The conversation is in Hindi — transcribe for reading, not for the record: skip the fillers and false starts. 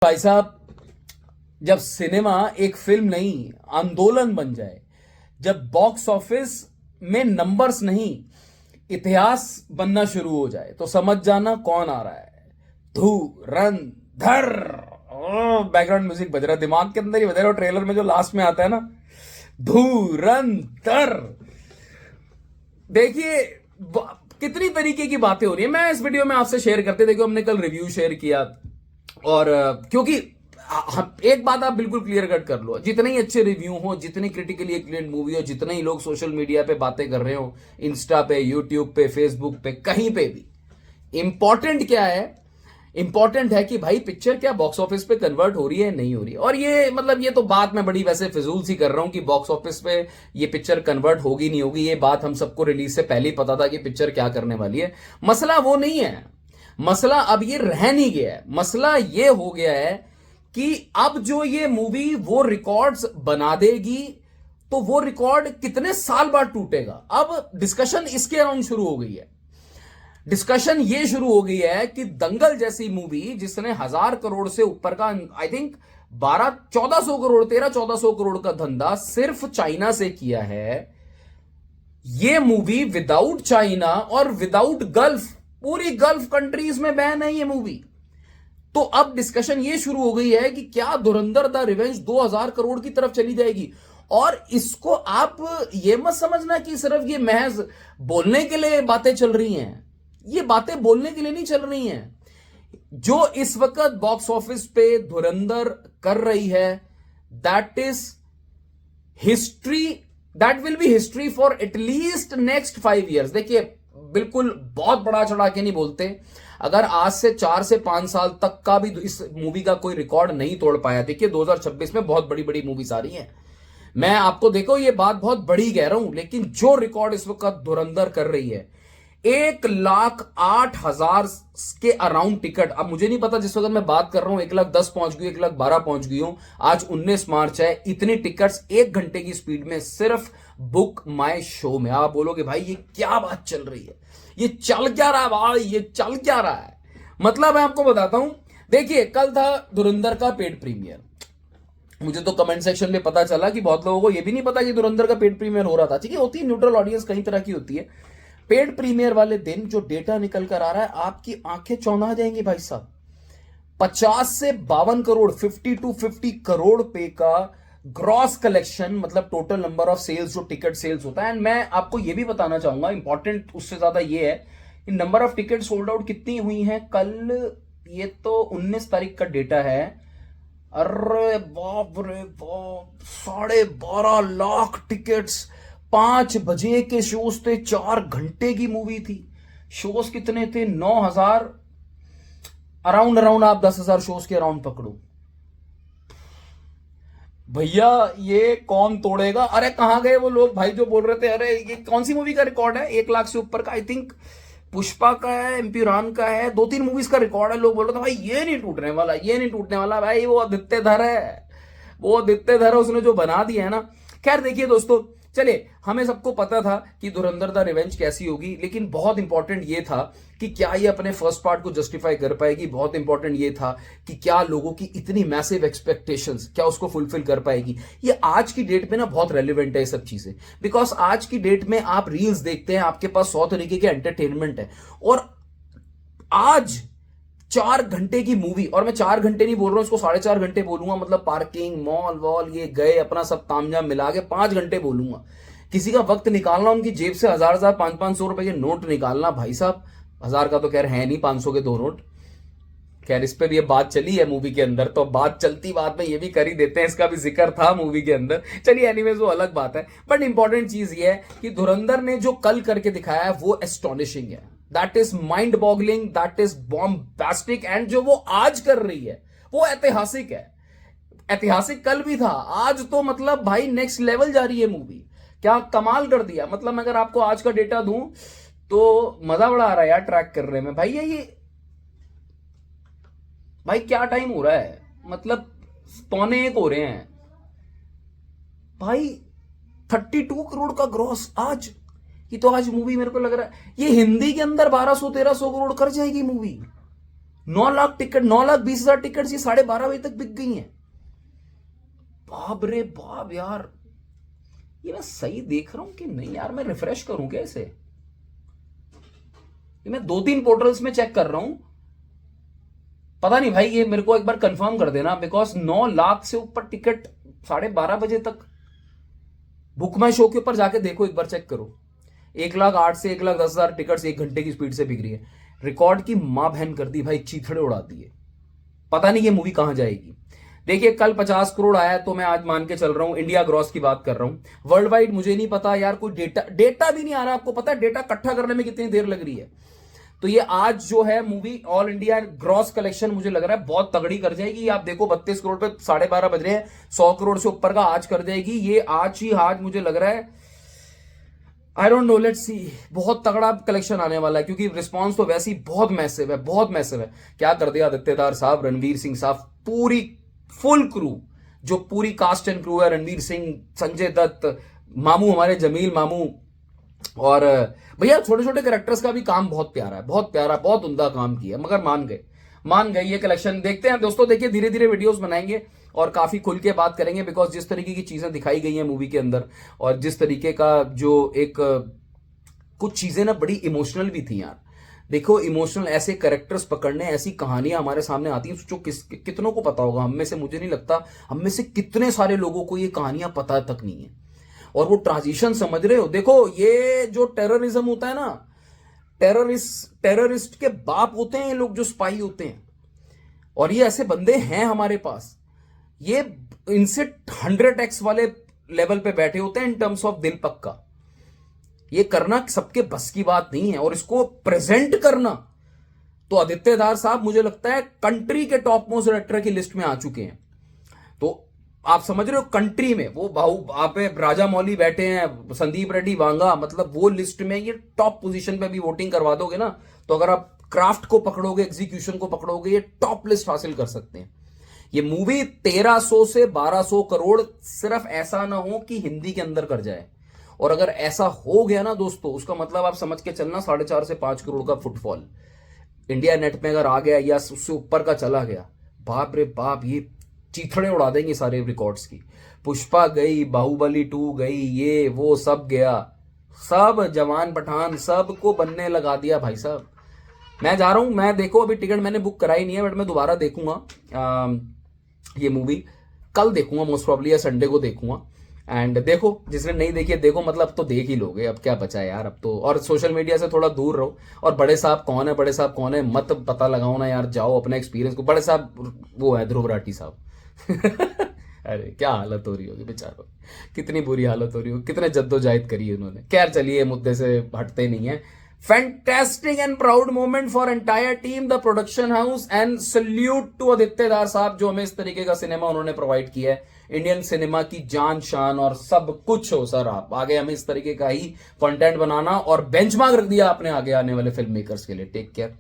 भाई साहब, जब सिनेमा एक फिल्म नहीं आंदोलन बन जाए, जब बॉक्स ऑफिस में नंबर्स नहीं इतिहास बनना शुरू हो जाए तो समझ जाना कौन आ रहा है। धुरंधर। बैकग्राउंड म्यूजिक बज रहा है, दिमाग के अंदर ही बज रहा है। ट्रेलर में जो लास्ट में आता है ना, धुरंधर। देखिए कितनी तरीके की बातें हो रही है। मैं इस वीडियो में आपसे शेयर करते, देखो हमने कल रिव्यू शेयर किया और क्योंकि एक बात आप बिल्कुल क्लियर कट कर लो, जितने ही अच्छे रिव्यू हो, जितनी क्रिटिकली एक्लेम्ड मूवी हो, जितने ही लोग सोशल मीडिया पे बातें कर रहे हो, इंस्टा पे, यूट्यूब पे, फेसबुक पे, कहीं पे भी, इंपॉर्टेंट क्या है? इंपॉर्टेंट है कि भाई पिक्चर क्या बॉक्स ऑफिस पे कन्वर्ट हो रही है, नहीं हो रही है। और ये मतलब ये तो बात मैं बड़ी वैसे फिजूल सी कर रहा हूं कि बॉक्स ऑफिस पे ये पिक्चर कन्वर्ट होगी नहीं होगी। ये बात हम सबको रिलीज से पहले ही पता था कि पिक्चर क्या करने वाली है। मसला वो नहीं है, मसला अब ये रह नहीं गया है। मसला ये हो गया है कि अब जो ये मूवी वो रिकॉर्ड्स बना देगी तो वो रिकॉर्ड कितने साल बाद टूटेगा। अब डिस्कशन इसके अराउंड शुरू हो गई है। डिस्कशन ये शुरू हो गई है कि दंगल जैसी मूवी जिसने 1,000 करोड़ से ऊपर का, आई थिंक 1200-1400 करोड़, 1300-1400 करोड़ का धंधा सिर्फ चाइना से किया है, ये मूवी विदाउट चाइना और विदाउट गल्फ, पूरी गल्फ कंट्रीज में बैन है ये मूवी। तो अब डिस्कशन ये शुरू हो गई है कि क्या धुरंधर द रिवेंज 2000 करोड़ की तरफ चली जाएगी। और इसको आप ये मत समझना कि सिर्फ ये महज बोलने के लिए बातें चल रही हैं। ये बातें बोलने के लिए नहीं चल रही हैं। जो इस वक्त बॉक्स ऑफिस पे धुरंधर कर रही है, that is history, that will be history for at least next 5 years. देखिए बिल्कुल बहुत बड़ा चढ़ा के नहीं बोलते। अगर आज से 4 से 5 साल तक का भी इस मूवी का कोई रिकॉर्ड नहीं तोड़ पाया, देखिए 2026 में बहुत बड़ी बड़ी मूवीज आ रही हैं। मैं आपको देखो ये बात बहुत बड़ी कह रहा हूं, लेकिन जो रिकॉर्ड इस वक्त धुरंधर कर रही है, 1,08,000 के अराउंड टिकट। अब मुझे नहीं पता, जिस वक्त मैं बात कर रहा हूं 1,10,000 पहुंच गई, 1,12,000 पहुंच गई हूं। आज 19 मार्च है, इतनी टिकट्स 1 घंटे की स्पीड में सिर्फ बुक माई शो में। आप बोलोगे भाई ये क्या बात चल रही है, ये चल क्या रहा है भाई, ये चल क्या रहा है? मतलब मैं आपको बताता हूं। देखिए कल था धुरंधर का पेड प्रीमियर। मुझे तो कमेंट सेक्शन में पता चला कि बहुत लोगों को यह भी नहीं पता कि धुरंधर का पेड प्रीमियर हो रहा था। ठीक है, होती है, न्यूट्रल ऑडियंस कई तरह की होती है। पेड प्रीमियर वाले दिन जो डेटा निकल कर आ रहा है, आपकी आंखें चौंधा जाएंगी भाई साहब। 50 से 52 करोड़, 50 to 50 करोड़ पे का ग्रॉस कलेक्शन, मतलब टोटल नंबर ऑफ सेल्स जो टिकट सेल्स होता है। एंड मैं आपको यह भी बताना चाहूंगा, इंपॉर्टेंट उससे ज्यादा ये है, number of ticket sold out कितनी हुई हैं कल। ये तो 19 तारीख का डेटा है। अरे बाप रे बाप, 12.5 लाख टिकट्स। 5 बजे के शोज थे, 4 घंटे की मूवी थी। शोज कितने थे? 9,000 अराउंड आप 10,000 शोज के अराउंड पकड़ो भैया। ये कौन तोड़ेगा? अरे कहां गए वो लोग भाई जो बोल रहे थे अरे ये कौन सी मूवी का रिकॉर्ड है 1 लाख से ऊपर का? आई थिंक पुष्पा का है, एम्प्यूरान का है, 2-3 मूवीज का रिकॉर्ड है। लोग बोल रहे थे भाई ये नहीं टूटने वाला, ये नहीं टूटने वाला। भाई वो आदित्य धर है, वो आदित्य धर है, उसने जो बना दिया है ना। खैर देखिए दोस्तों, चलिए हमें सबको पता था कि धुरंधर द रिवेंज कैसी होगी, लेकिन बहुत इंपॉर्टेंट ये था कि क्या ये अपने फर्स्ट पार्ट को जस्टिफाई कर पाएगी। बहुत इंपॉर्टेंट ये था कि क्या लोगों की इतनी मैसिव एक्सपेक्टेशंस क्या उसको फुलफिल कर पाएगी। ये आज की डेट में ना बहुत रेलिवेंट है ये सब चीजें, बिकॉज आज की डेट में आप रील्स देखते हैं, आपके पास 100 तरीके के एंटरटेनमेंट है। और आज 4 घंटे की मूवी, और मैं 4 घंटे नहीं बोल रहा हूं, इसको 4.5 घंटे बोलूंगा, मतलब पार्किंग, मॉल वॉल ये गए, अपना सब तामझाम मिला के 5 घंटे बोलूंगा। किसी का वक्त निकालना, उनकी जेब से 1,000-1,000, 500-500 रुपए के नोट निकालना भाई साहब। 1,000 का तो खैर है नहीं, 500 के 2 नोट। खैर इस पे भी ये बात चली है मूवी के अंदर, तो बात चलती बात में ये भी कर ही देते हैं, इसका भी जिक्र था मूवी के अंदर। चलिए एनीवेज वो अलग बात है। बट इंपॉर्टेंट चीज ये है कि धुरंधर ने जो कल करके दिखाया है वो एस्टॉनिशिंग है, that is mind boggling, that is bombastic. And जो वो आज कर रही है वो ऐतिहासिक है। ऐतिहासिक कल भी था, आज तो मतलब भाई नेक्स्ट लेवल जा रही है मूवी। क्या कमाल कर दिया। मतलब अगर आपको आज का डेटा दूं तो मजा बड़ा आ रहा है यार ट्रैक करने में। भाई ये भाई क्या टाइम हो रहा है, मतलब 1:45 हो रहे हैं भाई। 32 करोड़ का ग्रॉस आज। ये तो आज मूवी मेरे को लग रहा है ये हिंदी के अंदर 1,200-1,300 करोड़ कर जाएगी मूवी। 9 लाख टिकट, 9,20,000 टिकट ये 12:30 बजे तक बिक गई हैं। बाप रे बाप यार, ये मैं सही देख रहा हूं कि नहीं यार? मैं रिफ्रेश करूं क्या इसे? ये मैं 2-3 पोर्टल्स में चेक कर रहा हूं, पता नहीं भाई, ये मेरे को एक बार कंफर्म कर देना, बिकॉज 9 लाख से ऊपर टिकट 12:30 बजे तक। बुक माई शो के ऊपर जाके देखो, एक बार चेक करो, 1,08,000 से 1,10,000 टिकट्स 1 घंटे की स्पीड से बिक रही है। रिकॉर्ड की मां बहन कर दी भाई, चीथड़े उड़ा दिए। पता नहीं ये मूवी कहां जाएगी। देखिए कल 50 करोड़ आया, तो मैं आज मान के चल रहा हूं, इंडिया ग्रॉस की बात कर रहा हूं। वर्ल्ड वाइड मुझे नहीं पता यार, कोई डेटा भी नहीं आ रहा। आपको पता है डेटा इकट्ठा करने में कितनी देर लग रही है? तो ये आज जो है movie all India gross collection मुझे लग रहा है बहुत तगड़ी कर जाएगी। आप देखो 32 करोड़ पे 12:30 बज रहे हैं, 100 करोड़ से ऊपर का आज कर जाएगी ये। आज मुझे लग रहा है, I don't know, let's see, बहुत तगड़ा कलेक्शन आने वाला है, क्योंकि रिस्पांस तो वैसे ही बहुत मैसिव है, बहुत मैसिव है। क्या कर दिया आदित्यदार साहब, रणवीर सिंह साहब, पूरी फुल क्रू, जो पूरी कास्ट एंड क्रू है, रणवीर सिंह, संजय दत्त, मामू हमारे जमील मामू, और भैया छोटे छोटे कैरेक्टर्स का भी काम बहुत प्यारा है, बहुत प्यारा, बहुत उम्दा काम किया, मगर मान गए ये कलेक्शन। देखते हैं दोस्तों, देखिए धीरे धीरे वीडियोस बनाएंगे और काफी खुल के बात करेंगे, बिकॉज जिस तरीके की चीजें दिखाई गई हैं मूवी के अंदर, और जिस तरीके का जो एक कुछ चीजें ना बड़ी इमोशनल भी थी यार। देखो इमोशनल ऐसे कैरेक्टर्स पकड़ने, ऐसी कहानियां हमारे सामने आती हैं, सोचो कितनों को पता होगा। हम में से, मुझे नहीं लगता, हम में से कितने सारे लोगों को ये कहानियां पता तक नहीं है, और वो ट्रांजिशन समझ रहे हो। देखो ये जो टेररिज्म होता है ना, टेररिस्ट के बाप होते हैं ये लोग, जो स्पाई होते हैं, और ये ऐसे बंदे हैं हमारे पास, ये इनसे 100x वाले लेवल पे बैठे होते हैं इन टर्म्स ऑफ दिल पक्का। ये करना सबके बस की बात नहीं है, और इसको प्रेजेंट करना, तो आदित्यदार साहब मुझे लगता है कंट्री के टॉप मोस्ट डायरेक्टर की लिस्ट में आ चुके हैं। तो आप समझ रहे हो, कंट्री में वो आप राजा मौली बैठे हैं, संदीप रेड्डी वांगा, मतलब वो लिस्ट में ये टॉप पोजीशन पे भी वोटिंग करवा दोगे ना, तो अगर आप क्राफ्ट को पकड़ोगे, एग्जीक्यूशन को पकड़ोगे, ये टॉप लिस्ट हासिल कर सकते हैं। ये मूवी 1300 से 1200 करोड़ सिर्फ ऐसा ना हो कि हिंदी के अंदर कर जाए, और अगर ऐसा हो गया ना दोस्तों, उसका मतलब आप समझ के चलना 4.5 से 5 करोड़ का फुटफॉल इंडिया नेट में अगर आ गया, या उससे ऊपर का चला गया, बाप रे बाप, ये चीथड़े उड़ा देंगे सारे रिकॉर्ड्स की। पुष्पा गई, बाहुबली 2 गई, ये वो सब गया, सब जवान पठान सबको बनने लगा दिया भाई साहब। मैं जा रहा हूं, मैं देखो अभी टिकट मैंने बुक कराई नहीं है, बट मैं दोबारा देखूंगा ये मूवी, कल देखूंगा मोस्ट प्रॉब्ली, या संडे को देखूंगा। एंड देखो जिसने नहीं देखी है, देखो मतलब तो देख ही लोगे, अब क्या बचा है यार अब तो। और सोशल मीडिया से थोड़ा दूर रहो, और बड़े साहब कौन है, बड़े साहब कौन है मत पता लगाओ ना यार, जाओ अपने एक्सपीरियंस को। बड़े साहब वो है ध्रुव राठी साहब अरे क्या हालत हो रही होगी बेचारों, कितनी बुरी हालत हो रही होगी, कितने जद्दोजहद करी है उन्होंने। खैर चलिए, मुद्दे से हटते नहीं है। Fantastic and proud moment for entire team, the production house, and salute to Aditya Dhar साहब, जो हमें इस तरीके का सिनेमा उन्होंने प्रोवाइड किया है। इंडियन सिनेमा की जान शान और सब कुछ हो सर, आप आगे हमें इस तरीके का ही कंटेंट बनाना, और बेंचमार्क रख दिया आपने आगे आने वाले फिल्म मेकर्स के लिए। Take care.